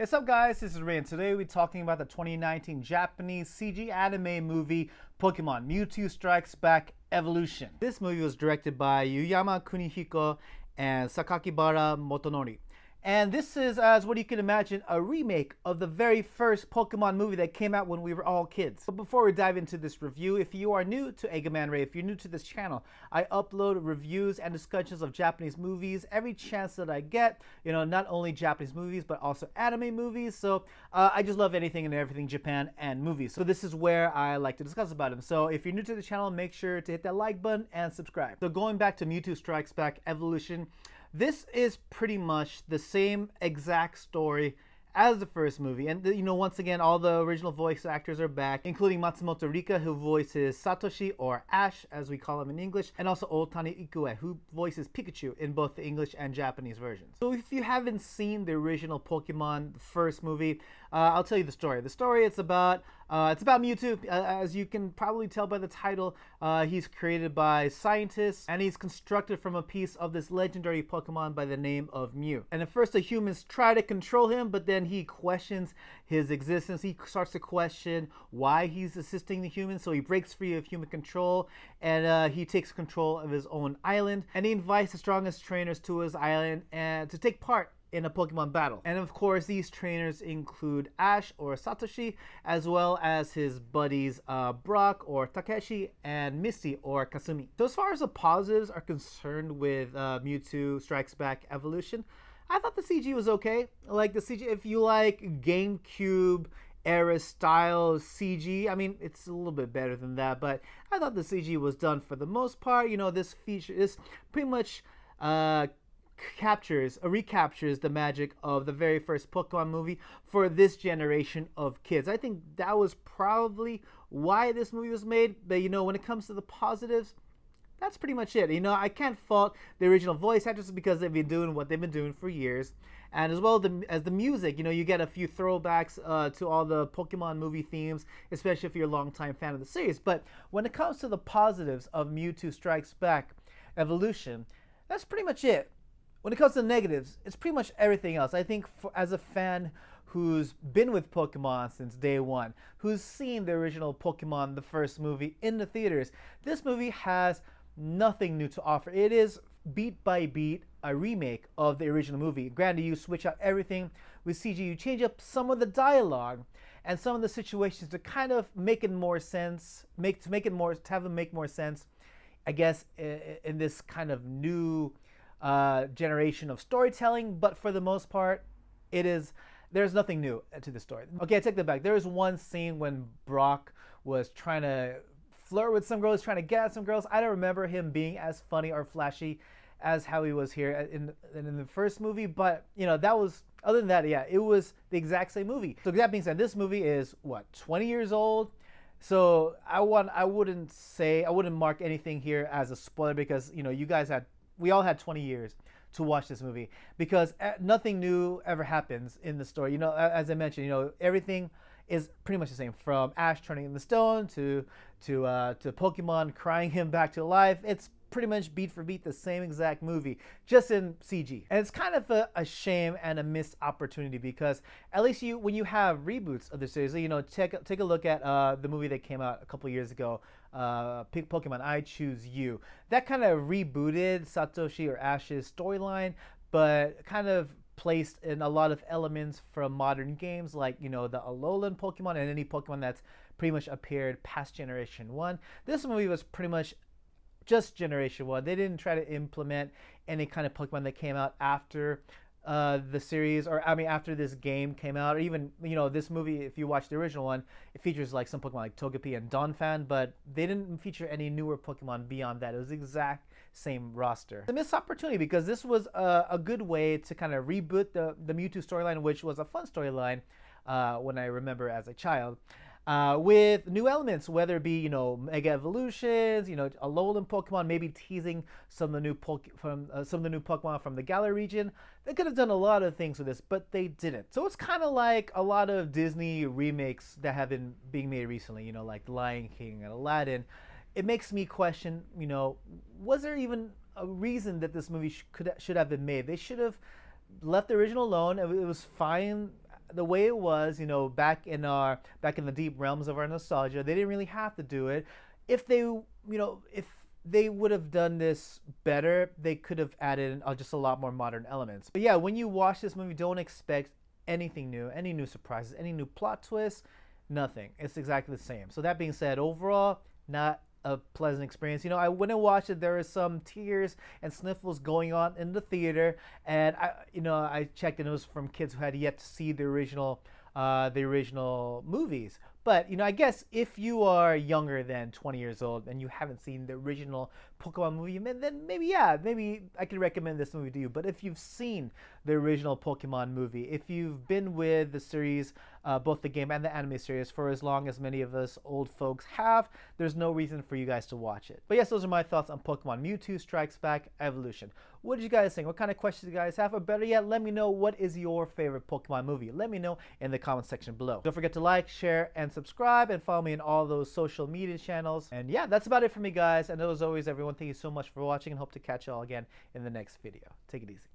What's up guys, this is Ray and today we're talking about the 2019 Japanese CG anime movie Pokemon Mewtwo Strikes Back Evolution. This movie was directed by Yuyama Kunihiko and Sakakibara Motonori. And this is, as what you can imagine, a remake of the very first Pokemon movie that came out when we were all kids. But before we dive into this review, if you are new to Eiga-Man Ray, if you're new to this channel, I upload reviews and discussions of Japanese movies every chance that I get. You know, not only Japanese movies, but also anime movies. So I just love anything and everything Japan and movies. So this is where I like to discuss about them. So if you're new to the channel, make sure to hit that like button and subscribe. So going back to Mewtwo Strikes Back Evolution, this is pretty much the same exact story as the first movie. And, you know, once again, all the original voice actors are back, including Matsumoto Rika, who voices Satoshi, or Ash, as we call him in English, and also Otani Ikue, who voices Pikachu in both the English and Japanese versions. So if you haven't seen the original Pokemon, the first movie, I'll tell you the story. The story, it's about Mewtwo. As you can probably tell by the title, he's created by scientists, and he's constructed from a piece of this legendary Pokemon by the name of Mew. And at first the humans try to control him, but then he questions his existence. He starts to question why he's assisting the humans, so he breaks free of human control, and he takes control of his own island, and he invites the strongest trainers to his island and to take part in a Pokemon battle. And of course, these trainers include Ash, or Satoshi, as well as his buddies Brock, or Takeshi, and Misty, or Kasumi. So as far as the positives are concerned with Mewtwo Strikes Back Evolution, I thought the CG was okay. Like the CG, if you like GameCube era style CG, I mean, it's a little bit better than that, but I thought the CG was done for the most part. You know, this pretty much recaptures the magic of the very first Pokemon movie for this generation of kids. I think that was probably why this movie was made. But you know, when it comes to the positives, that's pretty much it. You know, I can't fault the original voice actors because they've been doing what they've been doing for years. And as well as the music, you know, you get a few throwbacks to all the Pokemon movie themes, especially if you're a longtime fan of the series. But when it comes to the positives of Mewtwo Strikes Back Evolution, that's pretty much it. When it comes to negatives, it's pretty much everything else. I think as a fan who's been with Pokemon since day one, who's seen the original Pokemon, the first movie, in the theaters, this movie has nothing new to offer. It is beat by beat a remake of the original movie. Granted, you switch out everything with CG, you change up some of the dialogue and some of the situations to kind of make it more sense, to have them make more sense, I guess, in this kind of new generation of storytelling. But for the most part, there's nothing new to the story. Okay, I take that back. There was one scene when Brock was trying to flirt with some girls, trying to get at some girls. I don't remember him being as funny or flashy as how he was here in the first movie, but you know, that was, other than that, yeah, it was the exact same movie. So that being said, this movie is what, 20 years old? So I wouldn't mark anything here as a spoiler, because you know, we all had 20 years to watch this movie, because nothing new ever happens in the story. You know, as I mentioned, you know, everything is pretty much the same, from Ash turning into stone to Pokemon crying him back to life. It's pretty much beat for beat the same exact movie, just in CG. And it's kind of a shame and a missed opportunity, because at least when you have reboots of the series, you know, take a look at the movie that came out a couple years ago, Pokemon I Choose You. That kind of rebooted Satoshi, or Ash's storyline, but kind of placed in a lot of elements from modern games, like, you know, the Alolan Pokemon and any Pokemon that's pretty much appeared past Generation 1. This movie was pretty much just Generation 1. They didn't try to implement any kind of Pokemon that came out after the series, or I mean after this game came out, or even, you know, this movie, if you watch the original one, it features like some Pokemon like Togepi and Donphan, but they didn't feature any newer Pokemon beyond that. It was the exact same roster. It's a missed opportunity, because this was a good way to kind of reboot the Mewtwo storyline, which was a fun storyline when I remember as a child. With new elements, whether it be, you know, Mega Evolutions, you know, Alolan Pokemon, maybe teasing some of the new Pokemon from the Galar region. They could have done a lot of things with this, but they didn't. So it's kind of like a lot of Disney remakes that have been being made recently, you know, like Lion King and Aladdin. It makes me question, you know, was there even a reason that this movie should have been made? They should have left the original alone. It was fine the way it was, back in the deep realms of our nostalgia, they didn't really have to do it. If they would have done this better, they could have added just a lot more modern elements. But yeah, when you watch this movie, don't expect anything new, any new surprises, any new plot twists, nothing. It's exactly the same. So that being said, overall, not a pleasant experience. When I watched it, there were some tears and sniffles going on in the theater, and I checked, and it was from kids who had yet to see the original movies. But I guess if you are younger than 20 years old and you haven't seen the original Pokemon movie, then maybe I can recommend this movie to you. But if you've seen the original Pokemon movie, if you've been with the series, both the game and the anime series, for as long as many of us old folks have, there's no reason for you guys to watch it. But yes, those are my thoughts on Pokemon Mewtwo Strikes Back Evolution. What did you guys think? What kind of questions you guys have? Or better yet, let me know, what is your favorite Pokemon movie? Let me know in the comment section below. Don't forget to like, share, and subscribe, and follow me in all those social media channels. And yeah, that's about it for me, guys. And as always, everyone, thank you so much for watching, and hope to catch you all again in the next video. Take it easy.